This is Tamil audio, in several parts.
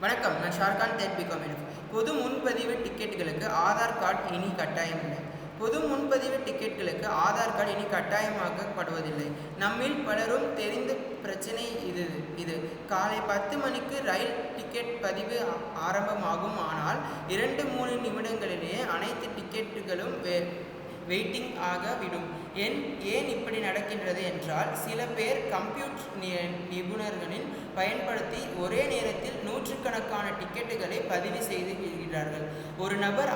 வணக்கம். நான் ஷார்கான் தேட் பிகாம். பொது முன்பதிவு டிக்கெட்டுகளுக்கு ஆதார் கார்டு இனி கட்டாயமில்லை. பொது முன்பதிவு டிக்கெட்டுகளுக்கு ஆதார் கார்டு இனி கட்டாயமாக்கப்படுவதில்லை. நம்மில் பலரும் தெரிந்த பிரச்சனை இது. காலை 10 மணிக்கு ரயில் டிக்கெட் பதிவு ஆரம்பமாகும். ஆனால் 2-3 நிமிடங்களிலேயே அனைத்து டிக்கெட்டுகளும் வெயிட்டிங் ஆகிவிடும். ஏன் இப்படி நடக்கின்றது என்றால், சில பேர் கம்ப்யூட்டர் நிபுணர்களின் பயன்படுத்தி ஒரே நேரத்தில் நூற்றுக்கணக்கான டிக்கெட்டுகளை பதிவு செய்து விடுகிறார்கள். ஒரு நபர்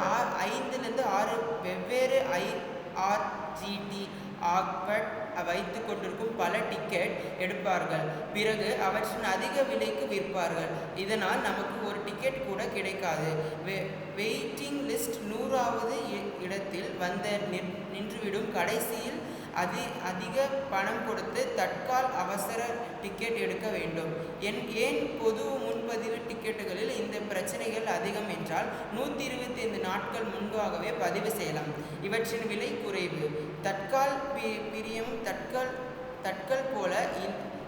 5-6 வெவ்வேறு IRCTC வைத்து கொண்டிருக்கும் பல டிக்கெட் எடுப்பார்கள். பிறகு அவற்றின் அதிக விலைக்கு விற்பார்கள். இதனால் நமக்கு ஒரு டிக்கெட் கூட கிடைக்காது. வெயிட்டிங் லிஸ்ட் 100வது இடத்தில் நின்றுவிடும். கடைசியில் அதிக பணம் கொடுத்து தற்கால் அவசர டிக்கெட் எடுக்க வேண்டும். ஏன் பொது முன்பதிவு டிக்கெட்டுகளில் இந்த பிரச்சனைகள் அதிகம் என்றால், 125 நாட்கள் முன்பாகவே பதிவு செய்யலாம். இவற்றின் விலை குறைவு. தற்கால் பிரியம் தட்கல் போல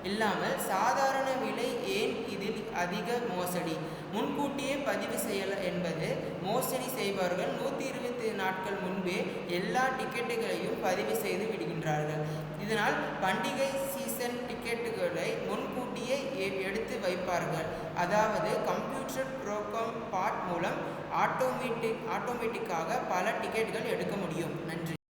இல்லாமல் சாதாரண விலை. ஏன் இதில் அதிக மோசடி? முன்கூட்டியே பதிவு செய்யல என்பது மோசடி செய்பவர்கள் 120 நாட்கள் முன்பே எல்லா டிக்கெட்டுகளையும் பதிவு செய்து விடுகின்றார்கள். இதனால் பண்டிகை சீசன் டிக்கெட்டுகளை முன்கூட்டியே எடுத்து வைப்பார்கள். அதாவது கம்ப்யூட்டர் ப்ரோக்ராம் பார்ட் மூலம் ஆட்டோமேட்டிக்காக பல டிக்கெட்டுகள் எடுக்க முடியும். நன்றி.